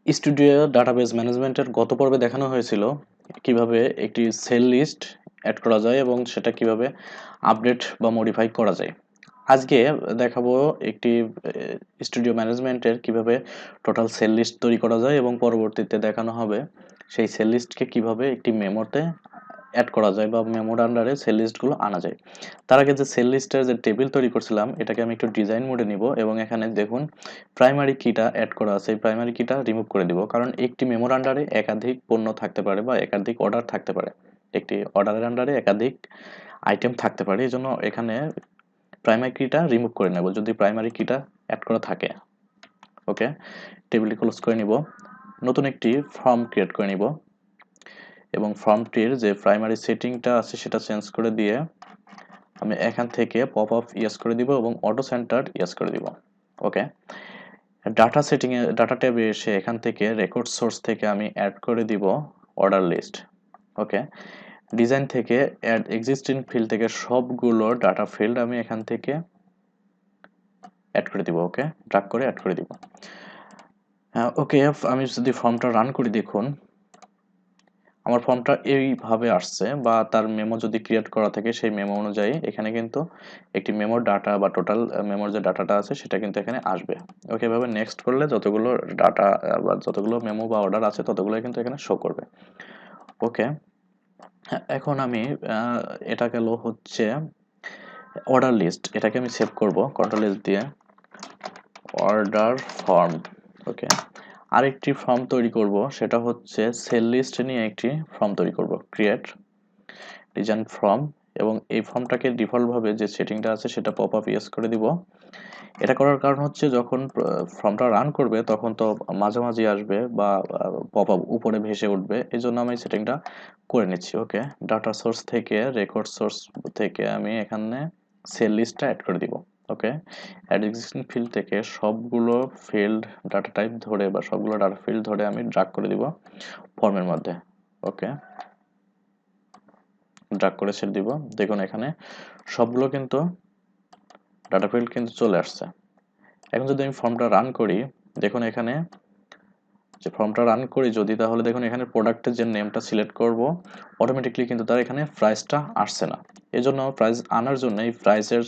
Studio database ম্যানেজমেন্টের গত পর্বে দেখানো হয়েছিল কিভাবে একটি সেল লিস্ট অ্যাড করা যায় এবং সেটা কিভাবে আপডেট বা মডিফাই করা যায়। আজকে দেখাবো একটি স্টুডিও ম্যানেজমেন্টের কিভাবে টোটাল সেল লিস্ট তৈরি করা যায় এবং পরবর্তীতে দেখানো হবে সেই সেল লিস্টকে কিভাবে একটি মেমোতে অ্যাড করা যায় বা মেমোর আন্ডারে সেল লিস্টগুলো আনা যায়। তার আগে যে সেল লিস্টের যে টেবিল তৈরি করছিলাম এটাকে আমি একটু ডিজাইন মোডে নিব এবং এখানে দেখুন প্রাইমারি কিটা অ্যাড করা আছে, এই প্রাইমারি কিটা রিমুভ করে দিব, কারণ একটি মেমোর আন্ডারে একাধিক পণ্য থাকতে পারে বা একাধিক অর্ডার থাকতে পারে, একটি অর্ডারের আন্ডারে একাধিক আইটেম থাকতে পারে। এই জন্য এখানে প্রাইমারি কিটা রিমুভ করে নেব যদি প্রাইমারি কিটা অ্যাড করা থাকে। ওকে, টেবিলটি ক্লোজ করে নিব, নতুন একটি ফর্ম ক্রিয়েট করে নিব এবং ফর্মটির যে প্রাইমারি সেটিংটা আছে সেটা চেঞ্জ করে দিয়ে আমি এখান থেকে পপ আপ ইয়েস করে দিব এবং অটো সেন্টার ইয়েস করে দিব। ওকে, ডাটা সেটিংয়ে ডাটা ট্যাবে এসে এখান থেকে রেকর্ড সোর্স থেকে আমি অ্যাড করে দিব অর্ডার লিস্ট। ওকে, ডিজাইন থেকে অ্যাড এক্সিস্টিং ফিল্ড থেকে সবগুলো ডাটা ফিল্ড আমি এখান থেকে অ্যাড করে দিব। ওকে, ড্রাগ করে অ্যাড করে দিব। ওকে, আমি যদি ফর্মটা রান করি দেখুন আমার ফর্মটা এইভাবে আসছে, বা তার মেমো যদি ক্রিয়েট করা থাকে সেই মেমো অনুযায়ী এখানে কিন্তু একটি মেমোর ডাটা বা টোটাল মেমোর যে ডাটাটা আছে সেটা কিন্তু এখানে আসবে। ওকে, এভাবে নেক্সট করলে যতগুলো ডাটা বা যতগুলো মেমো বা অর্ডার আছে ততগুলো কিন্তু এখানে শো করবে। ওকে, এখন আমি এটা গেল হচ্ছে অর্ডার লিস্ট, এটাকে আমি সেভ করব কন্ট্রোল এস দিয়ে অর্ডার ফর্ম। ওকে, আরেকটি ফর্ম তৈরি করব, সেটা হচ্ছে সেল লিস্ট নিয়ে একটি ফর্ম তৈরি করব, ক্রিয়েট ডিজাইন ফর্ম, এবং এই ফর্মটাকে ডিফল্টভাবে যে সেটিংটা আছে সেটা পপ আপ ইয়েস করে দিব। এটা করার কারণ হচ্ছে যখন ফর্মটা রান করবে তখন তো মাঝামাঝি আসবে বা পপ আপ উপরে ভেসে উঠবে, এই জন্য আমি সেটিংটা করে নিচ্ছি। ওকে, ডাটা সোর্স থেকে রেকর্ড সোর্স থেকে আমি এখানে সেল লিস্টটা অ্যাড করে দিব। ওকে, অ্যাড এক্সিস্টিং ফিল্ড থেকে সবগুলো ফিল্ড ডাটা টাইপ ধরে বা সবগুলো ডাটা ফিল্ড ধরে আমি ড্রাগ করে দিব ফর্মের মধ্যে। ওকে, ড্রাগ করে ছেড়ে দিব। দেখুন এখানে সবগুলো কিন্তু ডাটা ফিল্ড কিন্তু চলে আসছে। এখন যদি আমি ফর্মটা রান করি দেখুন এখানে যে ফর্মটা রান করি যদি, তাহলে দেখুন এখানে প্রোডাক্টের যে নেমটা সিলেক্ট করব অটোমেটিকলি কিন্তু তার এখানে প্রাইসটা আসছে না। এই জন্য প্রাইস আনার জন্য এই প্রাইসের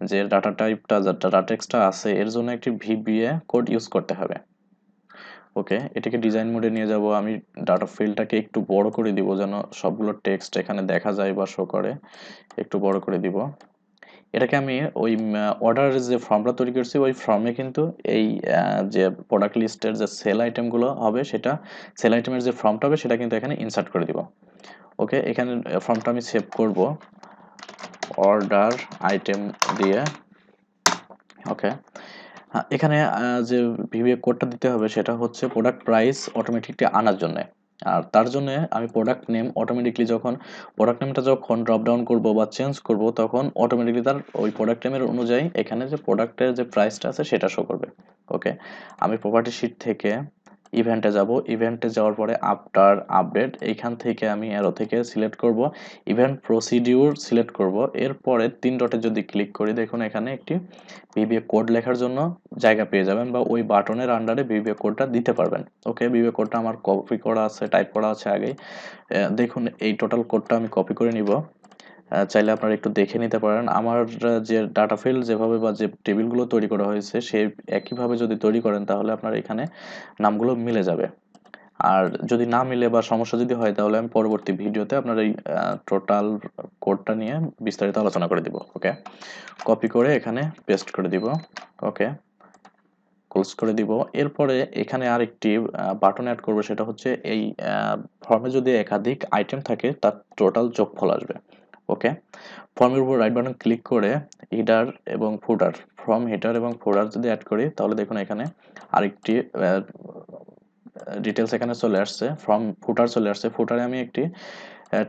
যে ডাটা টাইপটা ডাটা টেক্সটটা আছে এর জন্য একটি ভিবিএ কোড ইউজ করতে হবে। ওকে, এটাকে ডিজাইন মোডে নিয়ে যাব, আমি ডাটা ফিল্ডটাকে একটু বড় করে দিব যেন সবগুলো টেক্সট এখানে দেখা যায় বা শো করে, একটু বড় করে দিব। এটাকে আমি ওই অর্ডারের যে ফর্মটা তৈরি করছি ওই ফর্মে কিন্তু এই যে প্রোডাক্ট লিস্টের যে সেল আইটেমগুলো হবে সেটা সেল আইটেমের যে ফর্মটা হবে সেটা কিন্তু এখানে ইনসার্ট করে দিব। ওকে, এখানে ফর্মটা আমি সেভ করব অর্ডার আইটেম দিয়ে। ওকে, এখানে যে ভিভিএ কোডটা দিতে হবে সেটা হচ্ছে প্রোডাক্ট প্রাইস অটোমেটিকলি আনার জন্য, আর তার জন্য আমি প্রোডাক্ট নেম অটোমেটিকলি যখন প্রোডাক্ট নেমটা যখন ড্রপ ডাউন করব বা চেঞ্জ করব তখন অটোমেটিকলি তার ওই প্রোডাক্ট নেমের অনুযায়ী এখানে যে প্রোডাক্টের যে প্রাইসটা আছে সেটা শো করবে। ওকে, আমি প্রপার্টি শিট থেকে ইভেন্টে যাব, ইভেন্টে যাওয়ার পরে আফটার আপডেট এইখান থেকে আমি অ্যারো থেকে সিলেক্ট করব ইভেন্ট প্রসিডিউর সিলেক্ট করব, এরপরে 3 ডটে যদি ক্লিক করি দেখুন এখানে একটি ভিবিএ কোড লেখার জন্য জায়গা পেয়ে যাবেন বা ওই বাটনের আন্ডারে ভিবিএ কোডটা দিতে পারবেন। ওকে, ভিবিএ কোডটা আমার কপি করা আছে, টাইপ করা আছে আগেই। দেখুন এই টোটাল কোডটা আমি কপি করে নিব, চাইলে আপনারা একটু দেখে নিতে পারেন। আমার যে ডাটা ফিল্ড যেভাবে বা যে টেবিলগুলো তৈরি করা হয়েছে সেই একইভাবে যদি তৈরি করেন তাহলে আপনার এখানে নামগুলো মিলে যাবে। আর যদি না মিলে বা সমস্যা যদি হয় তাহলে আমি পরবর্তী ভিডিওতে আপনার এই টোটাল কোডটা নিয়ে বিস্তারিত আলোচনা করে দিব। ওকে, কপি করে এখানে পেস্ট করে দিব। ওকে, ক্লোজ করে দিব। এরপরে এখানে আরেকটি বাটন অ্যাড করব, সেটা হচ্ছে এই ফর্মে যদি একাধিক আইটেম থাকে তার টোটাল যোগফল আসবে। ওকে, ফর্মের উপর রাইট বাটন ক্লিক করে হেডার এবং ফুটার, ফর্ম হেডার এবং ফুটার যদি অ্যাড করি তাহলে দেখুন এখানে আরেকটি ডিটেলস এখানে চলে আসছে, ফর্ম ফুটার চলে আসছে। ফুটারে আমি একটি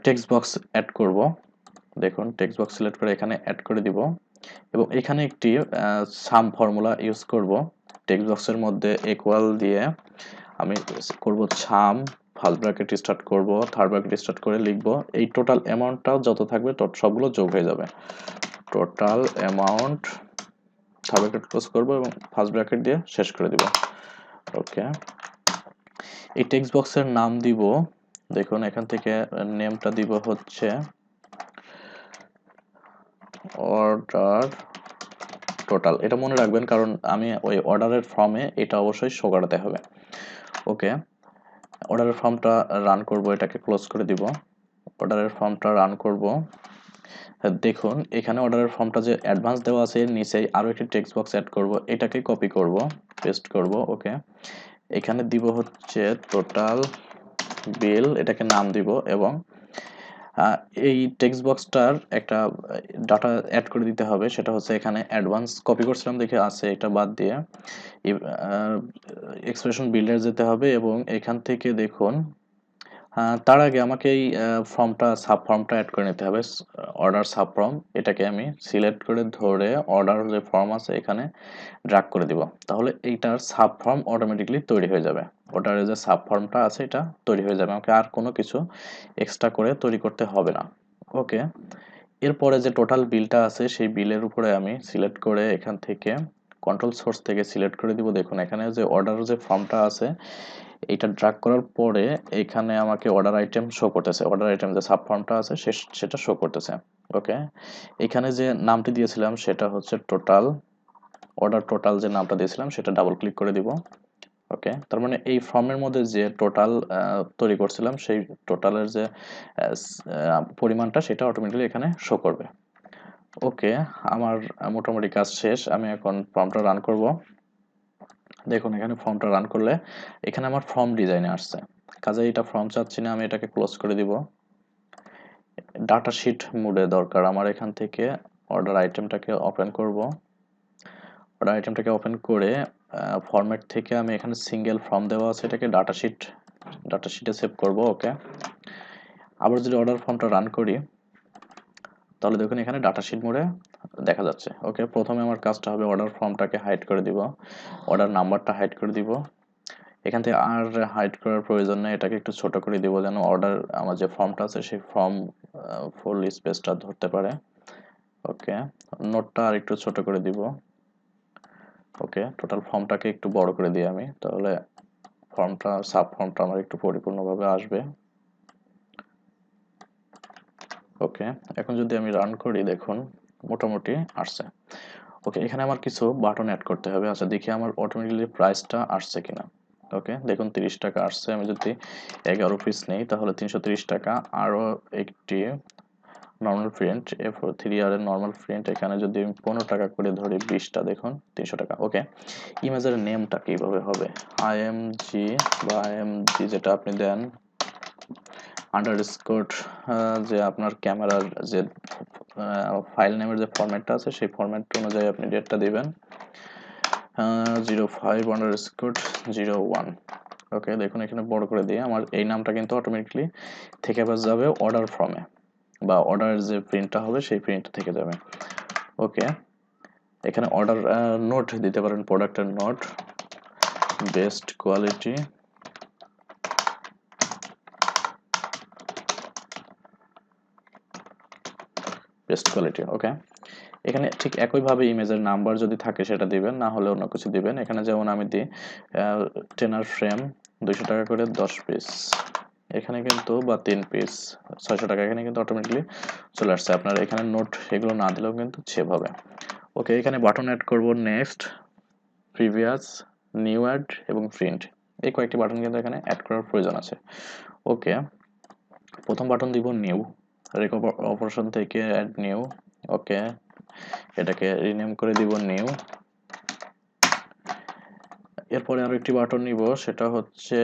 টেক্সট বক্স অ্যাড করব। দেখুন টেক্সট বক্স সিলেক্ট করে এখানে অ্যাড করে দিব এবং এখানে একটি সাম ফর্মুলা ইউজ করব। টেক্সট বক্সের মধ্যে ইকুয়াল দিয়ে আমি করব সাম, ফার্স্ট ব্র্যাকেট স্টার্ট করব, থার্ড ব্র্যাকেট স্টার্ট করে লিখব এই টোটাল অ্যামাউন্টটা যত থাকবে সবগুলো যোগ হয়ে যাবে। Total amount, third bracket close করব এবং ফার্স্ট ব্র্যাকেট দিয়ে শেষ করে দিব। ওকে, এই টেক্সট বক্সের নাম দিব, দেখুন এখান থেকে নেমটা দিব হচ্ছে অর্ডার টোটাল। এটা মনে রাখবেন কারণ আমি ওই অর্ডারের ফর্মে এটা অবশ্যই শো করাতে হবে। ওকে, অর্ডারের ফর্মটা রান করব, এটাকে ক্লোজ করে দিব। অর্ডারের ফর্মটা রান করব। দেখুন এখানে অর্ডারের ফর্মটা যে অ্যাডভান্স দেওয়া আছে এর নিচেই আরও একটি টেক্সট বক্স অ্যাড করব, এটাকে কপি করব, পেস্ট করব। ওকে, এখানে দিব হচ্ছে টোটাল বিল, এটাকে নাম দিব এবং এই টেক্সট বক্সটার একটা ডাটা অ্যাড করে দিতে হবে, সেটা হচ্ছে এখানে অ্যাডভান্স কপি করছিলাম দেখে আছে, এটা বাদ দিয়ে এক্সপ্রেশন বিল্ডার যেতে হবে এবং এখান থেকে দেখুন তার আগে আমাকে এই সাব ফর্মটা অ্যাড করে নিতে হবে, অর্ডার সাব ফর্ম। এটাকে আমি সিলেক্ট করে ধরে অর্ডার যে ফর্ম আছে এখানে ড্র্যাগ করে দিব, তাহলে এইটার সাব ফর্ম অটোমেটিকলি তৈরি হয়ে যাবে। অর্ডারের যে সাব ফর্মটা আছে এটা তৈরি হয়ে যাবে, আমাকে আর কোনো কিছু এক্সট্রা করে তৈরি করতে হবে না। ওকে, এরপরে যে টোটাল বিলটা আছে সেই বিলের উপরে আমি সিলেক্ট করে এখান থেকে কন্ট্রোল সোর্স থেকে সিলেক্ট করে দিব। দেখুন এখানে যে অর্ডার যে ফর্মটা আছে এটা ড্র্যাগ করার পরে এখানে আমাকে অর্ডার আইটেম শো করতেছে, অর্ডার আইটেম যে সাব ফর্মটা আছে সেটা শো করতেছে। ওকে, এখানে যে নামটি দিয়েছিলাম সেটা হচ্ছে টোটাল, অর্ডার টোটাল যে নামটা দিয়েছিলাম সেটা ডাবল ক্লিক করে দিব। ওকে, তার মানে এই ফর্মের মধ্যে যে টোটাল তৈরি করছিলাম সেই টোটালের যে পরিমাণটা সেটা অটোমেটিক্যালি এখানে শো করবে। ওকে, আমার মোটামুটি কাজ শেষ, আমি এখন ফর্মটা রান করব। দেখুন এখানে ফর্মটা রান করলে এখানে আমার ফর্ম ডিজাইনে আসছে, কাজে এটা ফর্ম চাচ্ছি না, আমি এটাকে ক্লোজ করে দিব। ডাটা শিট মোডে দরকার আমার, এখান থেকে অর্ডার আইটেমটাকে ওপেন করব। অর্ডার আইটেমটাকে ওপেন করে ফরম্যাট থেকে আমি এখানে সিঙ্গেল ফর্ম দেওয়া আছে এটাকে ডাটা শিটে সেভ করব। ওকে, আবার যদি অর্ডার ফর্মটা রান করি তাহলে দেখুন এখানে ডাটা শিট মোডে দেখা যাচ্ছে। ওকে, প্রথমে আমার কাজটা হবে অর্ডার ফর্মটাকে হাইড করে দিব, অর্ডার নাম্বারটা হাইড করে দিব। এখান থেকে আর হাইড করার প্রয়োজন নেই, এটাকে একটু ছোট করে দিব যেন অর্ডার আমার যে ফর্মটা আছে সেই ফর্ম ফুল স্পেসটা ধরতে পারে। ওকে, নোটটা আর একটু ছোট করে দিব। ওকে, টোটাল ফর্মটাকে একটু বড় করে দিই আমি, তাহলে সাব ফর্মটা আমার একটু পরিপূর্ণভাবে আসবে। ওকে, এখন যদি আমি রান করি দেখুন মোটামুটি আসছে। ওকে, এখানে আমার কিছু বাটন অ্যাড করতে হবে। আচ্ছা দেখি আমার অটোমেটিক্যালি প্রাইসটা আসছে কিনা। ওকে, দেখুন 30 টাকা আসছে। আমি যদি 11 পিস নেই তাহলে 330 টাকা। আরও একটি নর্মাল প্রিন্ট F3R এর নর্মাল প্রিন্ট, এখানে যদি আমি 15 টাকা করে ধরি 20টা, দেখুন 300 টাকা। ওকে, ইমেজের নেমটা কিভাবে হবে, IMG বা IMG যেটা আপনি দেন আন্ডারস্কোর, যে আপনার ক্যামেরার যে ফাইল নেমের যে ফরম্যাটটা আছে সেই ফরম্যাট অনুযায়ী আপনি ডেটটা দিবেন 05_01। ওকে, দেখুন এখানে বড় করে দিয়ে আমার এই নামটা কিন্তু অটোমেটিকলি থেকে যাবে অর্ডার ফর্মে, বা অর্ডারের যে প্রিন্টটা হবে সেই প্রিন্ট থেকে যাবে। ওকে, এখানে অর্ডার নোট দিতে পারেন, প্রোডাক্টের নোট, বেস্ট কোয়ালিটি, ওকে, এখানে ঠিক একইভাবে ইমেজের নাম্বার যদি থাকে সেটা দিবেন, না হলে অন্য কিছু দিবেন। এখানে যেমন আমি দিই টেনার ফ্রেম 200 টাকা করে 10 পিস, এখানে কিন্তু বা 3 পিস 600 টাকা, এখানে কিন্তু অটোমেটিকলি চলে আসছে। আপনার এখানে নোট এগুলো না দিলেও কিন্তু সেভ হবে। ওকে, এখানে বাটন অ্যাড করব, নেক্সট, প্রিভিয়াস, নিউ অ্যাড এবং প্রিন্ট, এই কয়েকটি বাটন কিন্তু এখানে অ্যাড করার প্রয়োজন আছে। ওকে, প্রথম বাটন দিব নিউ, অপারেশন থেকে অ্যাড নিউ। ওকে, এটাকে রিনেম করে দিব নিউ। এরপরে আরো একটি বাটন নিব, সেটা হচ্ছে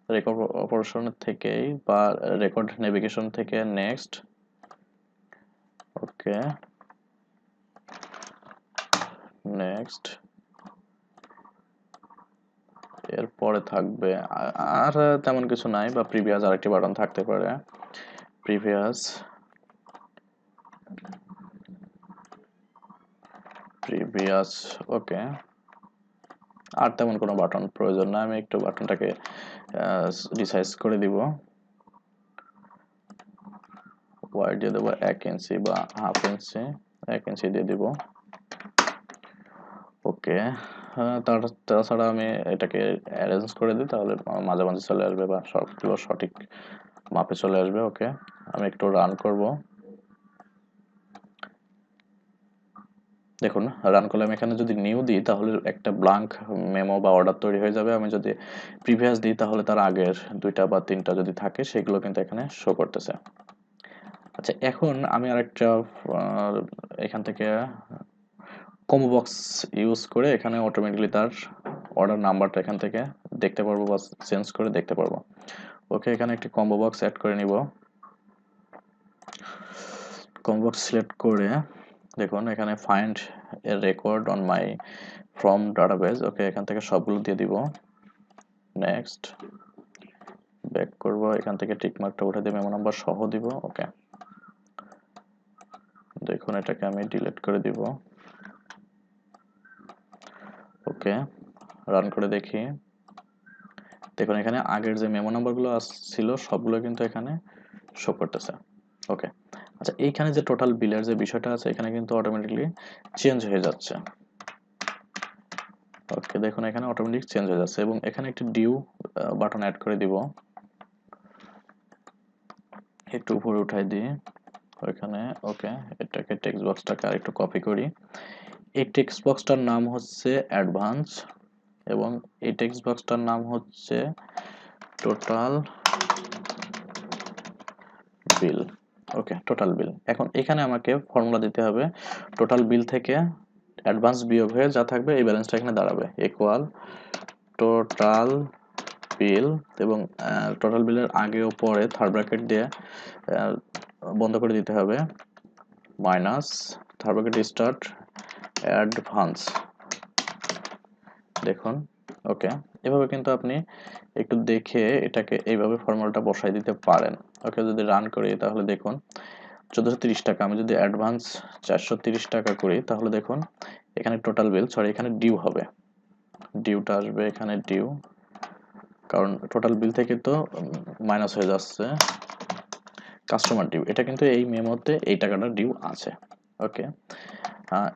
রেকর্ড অপারেশনের থেকেই বা রেকর্ড নেভিগেশন থেকে নেক্সট। ওকে, নেক্সট। এরপরে থাকবে আর তেমন কিছু নাই, বা প্রিভিয়াস আরেকটি বাটন থাকতে পারে, প্রিভিয়াস। ওকে, আর তেমন কোনো বাটন প্রয়োজন না, আমি একটু বাটনটাকে রিসাইজ করে দিব, ওয়াইড দিয়ে দেবো 1 ইঞ্চি বা হাফ ইঞ্চি, 1 ইঞ্চি দিয়ে দিব। ওকে, তাছাড়া আমি এটাকে অ্যারেঞ্জ করে দিই, তাহলে মাঝামাঝি চলে আসবে বা সবগুলো সঠিক মাপে চলে আসবে। ওকে, আমি একটু রান করব। দেখুন, রান করলে আমি এখানে যদি নিউ দিই তাহলে একটা ব্লাঙ্ক মেমো বা অর্ডার তৈরি হয়ে যাবে। আমি যদি প্রিভিয়াস দিই তাহলে তার আগের 2টা বা 3টা যদি থাকে সেগুলো কিন্তু এখানে শো করতেছে। আচ্ছা, এখন আমি আরেকটা এখান থেকে কম্বো বক্স ইউজ করে এখানে অটোমেটিক্যালি তার অর্ডার নাম্বারটা এখান থেকে দেখতে পারবো বা চেঞ্জ করে দেখতে পারবো। ওকে, এখানে একটি কম্বো বক্স অ্যাড করে নিব। কম্বো বক্স সিলেক্ট করে দেখুন এখানে find a record on my from database. Okay, এখান থেকে সবগুলো দিয়ে দিব। নেক্সট, ব্যাক করব, এখান থেকে টিক মার্কটা উঠে দিয়ে মেমো নাম্বার সহ দিব। ওকে, দেখুন এটাকে আমি ডিলিট করে দিব। ওকে, রান করে দেখি। দেখুন এখানে আগের যে মেমো নাম্বারগুলো ছিল সবগুলো কিন্তু এখানে শো করতেছে। ওকে, আচ্ছা, এইখানে যে টোটাল বিলের যে বিষয়টা আছে এখানে কিন্তু অটোমেটিকলি চেঞ্জ হয়ে যাচ্ছে। ওকে, দেখুন এখানে অটোমেটিক চেঞ্জ হয়ে যাচ্ছে এবং এখানে একটি ডিউ বাটন অ্যাড করে দিব। একটু উপরে উঠাই দিই ওইখানে। ওকে, এটাকে টেক্সট বক্সটাকে আরেকটু কপি করি। এই টেক্সট বক্সটার নাম হচ্ছে অ্যাডভান্স এবং এই টেক্সট বক্সটার নাম হচ্ছে টোটাল বিল। ওকে, টোটাল বিল। এখন এখানে আমাকে ফর্মুলা দিতে হবে। টোটাল বিল থেকে অ্যাডভান্স বিয়োগ হয়ে যা থাকবে এই ব্যালেন্সটা এখানে দাঁড়াবে ইকুয়াল টোটাল বিল এবং টোটাল বিলের আগে ও পরে থার্ড ব্র্যাকেট দিয়ে বন্ধ করে দিতে হবে minus third bracket start advance. দেখুন, ওকে, এভাবে কিন্তু আপনি একটু দেখে এটাকে এইভাবে ফর্মুলাটা বসাই দিতে পারেন। ওকে, যদি রান করি তাহলে দেখুন 1430 টাকা। আমি যদি অ্যাডভান্স 430 টাকা করি তাহলে দেখুন এখানে টোটাল বিল, সরি এখানে ডিউ হবে, ডিউটা আসবে এখানে ডিউ, কারণ টোটাল বিল থেকে তো মাইনাস হয়ে যাচ্ছে কাস্টমার ডিউ। এটা কিন্তু এই মেমোতে এই টাকাটা ডিউ আছে। ওকে,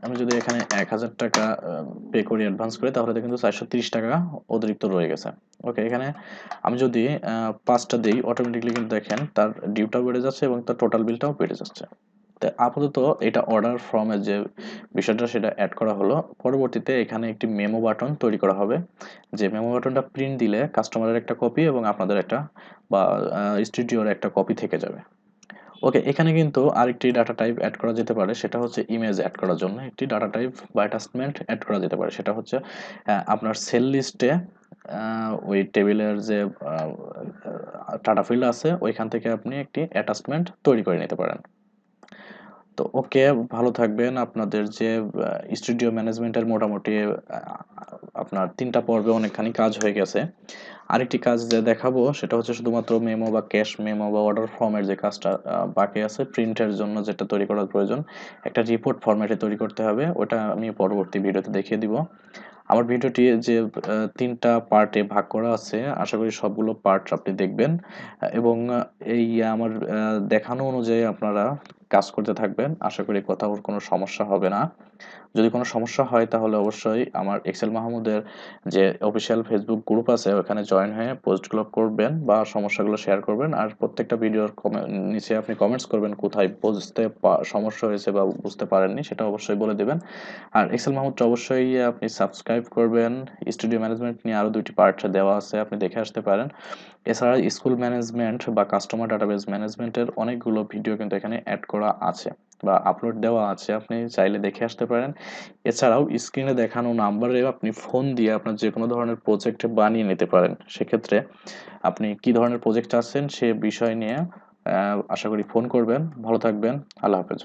আমি যদি এখানে 1000 টাকা পে করি অ্যাডভান্স করে তাহলে কিন্তু 430 টাকা অতিরিক্ত রয়ে গেছে। ওকে, এখানে আমি যদি 5টা দিই অটোমেটিকলি কিন্তু দেখেন তার ডিউটাও বেড়ে যাচ্ছে এবং তার টোটাল বিলটাও বেড়ে যাচ্ছে। তো আপাতত এটা অর্ডার ফর্মের যে বিষয়টা সেটা অ্যাড করা হলো। পরবর্তীতে এখানে একটি মেমো বাটন তৈরি করা হবে, যে মেমো বাটনটা প্রিন্ট দিলে কাস্টমারের একটা কপি এবং আপনাদের একটা বা স্টুডিওর একটা কপি থেকে যাবে। ওকে, এখানে কিন্তু আরেকটি ডাটা টাইপ অ্যাড করা যেতে পারে, সেটা হচ্ছে ইমেজ অ্যাড করার জন্য একটি ডাটা টাইপ বা অ্যাটাচমেন্ট অ্যাড করা যেতে পারে। সেটা হচ্ছে আপনার সেল লিস্টে ওই টেবিলের যে ডাটা ফিল্ড আছে ওইখান থেকে আপনি একটি অ্যাটাচমেন্ট তৈরি করে নিতে পারেন। তো ওকে, ভালো থাকবেন। আপনাদের যে স্টুডিও ম্যানেজমেন্টের মোটামুটি আপনার 3টা পর্বে অনেকখানি কাজ হয়ে গেছে। আরেকটি কাজ যে দেখাবো সেটা হচ্ছে শুধুমাত্র মেমো বা ক্যাশ মেমো বা অর্ডার ফর্মের যে কাজটা বাকি আছে, প্রিন্টের জন্য যেটা তৈরি করার প্রয়োজন, একটা রিপোর্ট ফরম্যাটে তৈরি করতে হবে। ওটা আমি পরবর্তী ভিডিওতে দেখিয়ে দিব। আমার ভিডিওটি যে 3টা পার্টে ভাগ করা আছে, আশা করি সবগুলো পার্ট আপনি দেখবেন এবং এই আমার দেখানো অনুযায়ী আপনারা কাজ করতে থাকবেন। আশা করি কোথাও কোনো সমস্যা হবে না। যদি কোনো সমস্যা হয় তাহলে অবশ্যই আমার এক্সেল মাহমুদের যে অফিসিয়াল ফেসবুক গ্রুপ আছে ওখানে জয়েন হয়ে পোস্টগুলো করবেন বা সমস্যাগুলো শেয়ার করবেন। আর প্রত্যেকটা ভিডিওর নিচে আপনি কমেন্টস করবেন কোথায় বুঝতে সমস্যা হয়েছে বা বুঝতে পারেননি, সেটা অবশ্যই বলে দেবেন। আর এক্সেল মাহমুদটা অবশ্যই আপনি সাবস্ক্রাইব করবেন। স্টুডিও ম্যানেজমেন্ট নিয়ে আরও 2টি পার্ট দেওয়া আছে, আপনি দেখে আসতে পারেন। এছাড়া স্কুল ম্যানেজমেন্ট বা কাস্টমার ডাটাবেস ম্যানেজমেন্টের অনেকগুলো ভিডিও কিন্তু এখানে অ্যাড করা আছে বা আপলোড দেওয়া আছে, আপনি চাইলে দেখে আসতে পারেন। এছাড়াও স্ক্রিনে দেখানো নাম্বারে আপনি ফোন দিয়ে আপনার যে কোনো ধরনের প্রজেক্ট বানিয়ে নিতে পারেন। সেক্ষেত্রে আপনি কি ধরনের প্রজেক্ট আছেন সে বিষয় নিয়ে আশা করি ফোন করবেন। ভালো থাকবেন। আল্লাহ হাফেজ।